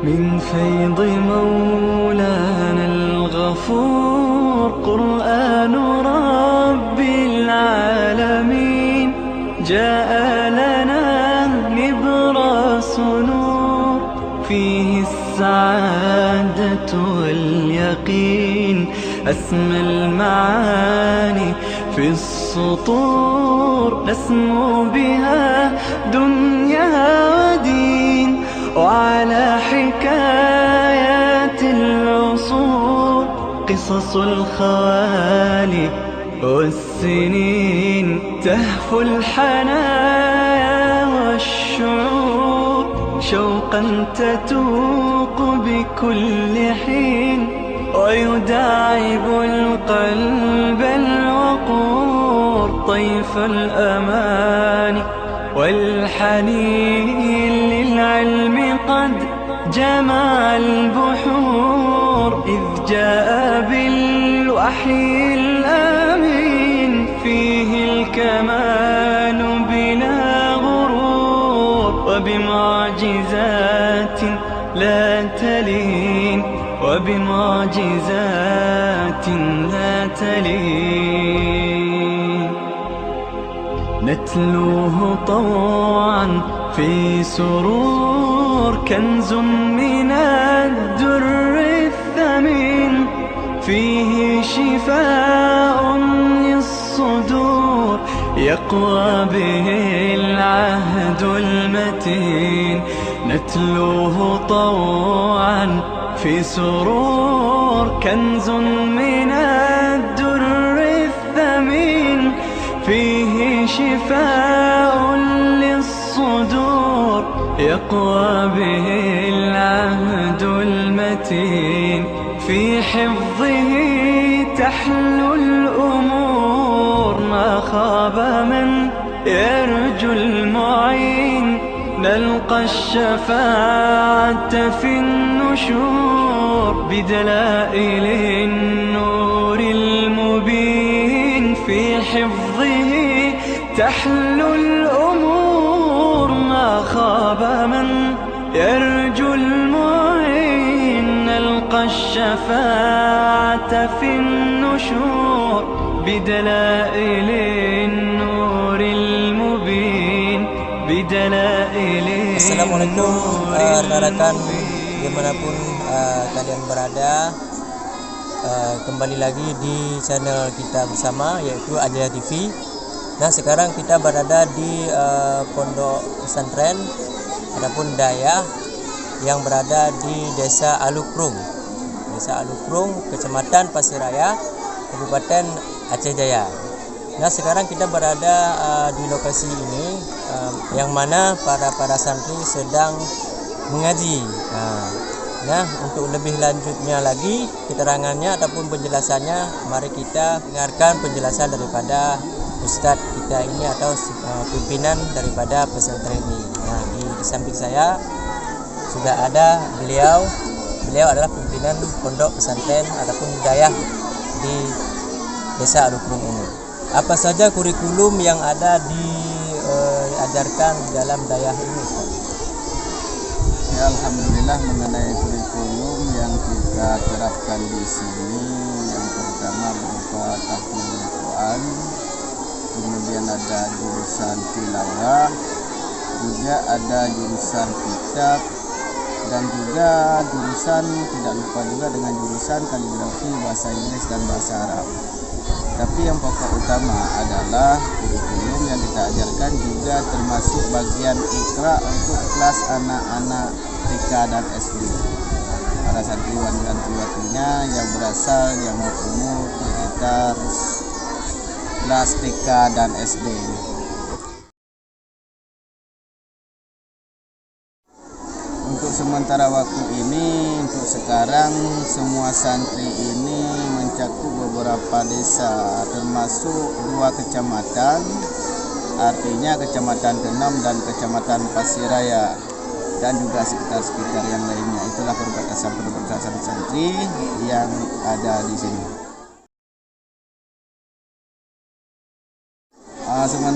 من فيض مولانا الغفور قرآن رب العالمين جاء لنا نبراس نور فيه السعادة واليقين أسمى المعاني في السطور نسمو بها دنيا ودين وعلى حكايات العصور قصص الخوالي والسنين تهفو الحنايا والشعور شوقا تتوق بكل حين ويداعب القلب الوقور طيف الأمان والحنين للعلم قد جمع البحور إذ جاء بالوحي الأمين فيه الكمال بلا غرور وبمعجزات لا تلين وبمعجزات لا تلين نتلوه طوعا في سرور كنز من الدر الثمين فيه شفاء للصدور يقوى به العهد المتين نتلوه طوعا في سرور كنز من الدر الثمين فيه شفاء للصدور يقوى به العهد المتين في حفظه تحلو الأمور ما خاب من يرجو المعين نلقى الشفاعة في النشور بدلائل النور المبين في حفظه تحلو الأمور ما خاب من يرجو المعين نلقى الشفاعة في النشور بدلائل النور المبين بدلائل. Assalamualaikum rekan-rekan dimanapun kalian berada, kembali lagi di channel kita bersama yaitu Ajaya TV. Nah, sekarang kita berada di pondok pesantren ataupun daya yang berada di Desa Alukrung, Kecamatan Pasiraya, Kabupaten Aceh Jaya. Nah, sekarang kita berada di lokasi ini yang mana para santri sedang mengaji. Nah, untuk lebih lanjutnya lagi keterangannya ataupun penjelasannya, mari kita dengarkan penjelasan daripada Ustadz kita ini atau pimpinan daripada pesantren ini. Nah, di samping saya sudah ada beliau adalah pimpinan pondok pesantren ataupun dayah di Desa Alukrung ini. Apa saja kurikulum yang ada diajarkan dalam dayah ini? Ya, alhamdulillah mengenai kurikulum yang kita terapkan di sini, yang pertama berupa tahfidz Quran, kemudian ada jurusan tilawah, juga ada jurusan kitab, dan juga jurusan tidak lupa juga dengan jurusan kaligrafi, bahasa Inggris dan bahasa Arab. Tapi yang pokok utama adalah kurikulum yang kita ajarkan juga termasuk bagian Iqra untuk kelas anak-anak TK dan SD. Para santriwan dan santriwatinya yang berasal yang berumur sekitar kelas TK dan SD. Untuk sementara waktu ini, untuk sekarang semua santri ini mencakup beberapa desa, termasuk 2 kecamatan, artinya Kecamatan Kenom dan Kecamatan Pasiraya, dan juga sekitar-sekitar yang lainnya. Itulah perbatasan santri yang ada di sini.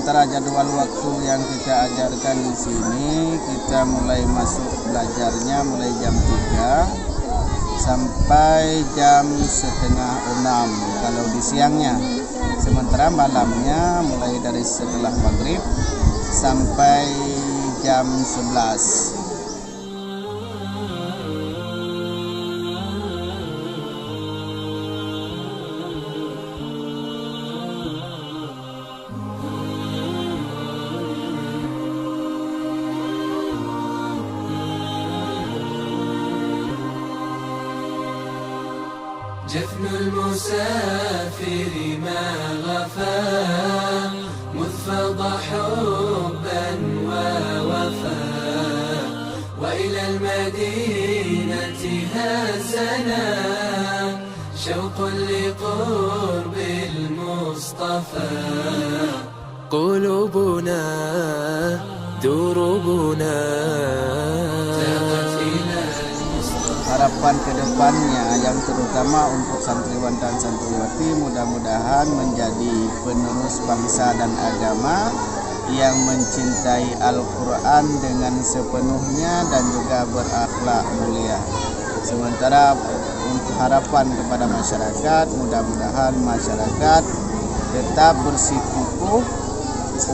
sementara jadwal waktu yang kita ajarkan di sini, kita mulai masuk belajarnya mulai jam 3 sampai jam setengah 6 kalau di siangnya. Sementara malamnya mulai dari setelah maghrib sampai jam 11. جفن المسافر ما غفا مذ فض حبا ووفا وإلى المدينة هزنا شوق لقرب المصطفى قلوبنا دروبنا تاقت إلى Harapan kedepannya yang terutama untuk santriwan dan santriwati mudah-mudahan menjadi penerus bangsa dan agama yang mencintai Al-Quran dengan sepenuhnya dan juga berakhlak mulia. Sementara untuk harapan kepada masyarakat, mudah-mudahan masyarakat tetap bersikukuh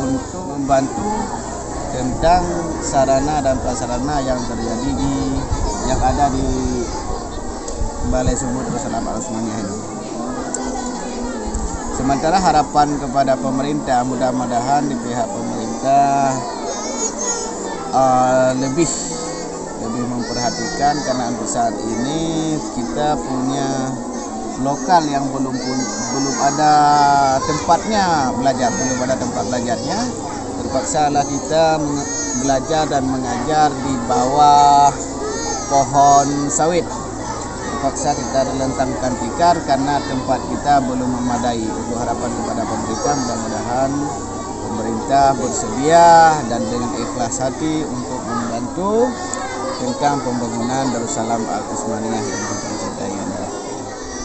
untuk membantu tentang sarana dan prasarana yang terjadi yang ada di Balai Sumur Darussalam Al-Utsmaniyah ini. Sementara harapan kepada pemerintah, mudah-mudahan di pihak pemerintah lebih memperhatikan, karena untuk saat ini kita punya lokal yang belum ada tempatnya belajar, belum ada tempat belajarnya. Terpaksalah kita belajar dan mengajar di bawah pohon sawit. Terpaksa kita lentangkan tikar karena tempat kita belum memadai. Untuk harapan kepada pemerintah, mudah-mudahan pemerintah bersedia dan dengan ikhlas hati untuk membantu tentang pembangunan Darussalam Al-Utsmaniyah yang kita cintai ini.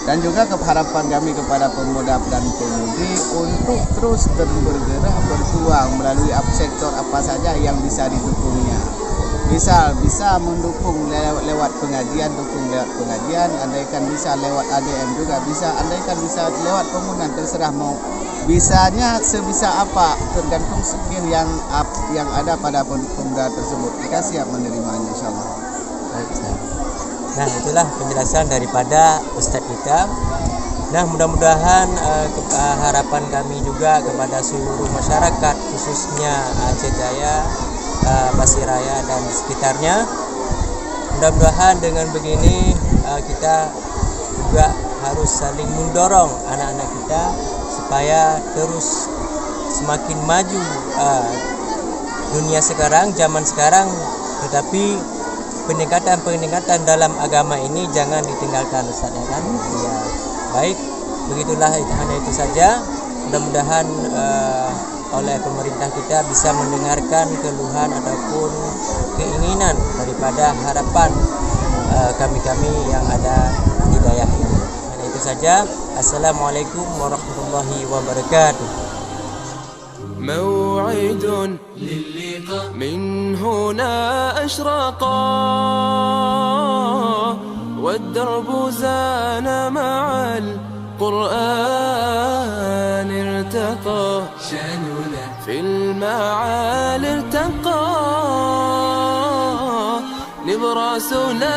Dan juga harapan kami kepada pemuda dan pemudi untuk terus bergerak berjuang melalui sektor apa saja yang bisa didukungnya. Bisa mendukung lewat pengajian, dukung lewat pengajian, andaikan bisa lewat ADM juga bisa, andaikan bisa lewat pembangunan, terserah mau bisanya sebisa apa, tergantung skill yang ada pada pemuda tersebut. Kita siap menerimanya insyaallah. Nah, itulah penjelasan daripada Ustadz kita. Nah, mudah-mudahan harapan kami juga kepada seluruh masyarakat, khususnya Aceh Jaya, Basiraya dan sekitarnya. Mudah-mudahan dengan begini kita juga harus saling mendorong anak-anak kita supaya terus semakin maju dunia sekarang, zaman sekarang, tetapi peningkatan dalam agama ini jangan ditinggalkan, Ustaz, ya kan? Ya, baik, begitulah, hanya itu saja. Mudah-mudahan oleh pemerintah kita bisa mendengarkan keluhan ataupun keinginan daripada harapan kami-kami yang ada di daerah ini. Hanya itu saja. Assalamualaikum warahmatullahi wabarakatuh. موعد للقاء من هنا أشرقا والدرب زان مع القرآن ارتقى شاننا في المعالي ارتقى نبراسنا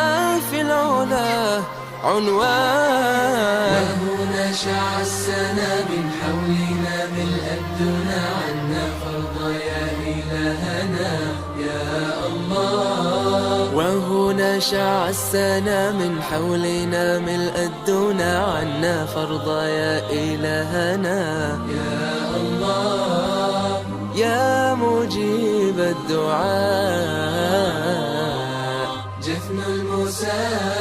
في العلا عنوان وهنا شع السنا من حولنا ملء الدنا عنا فرض يا إلهنا يا الله وهنا شع السنا من حولنا ملء الدنا عنا فرض يا إلهنا يا الله يا مجيب الدعاء جفن المسافر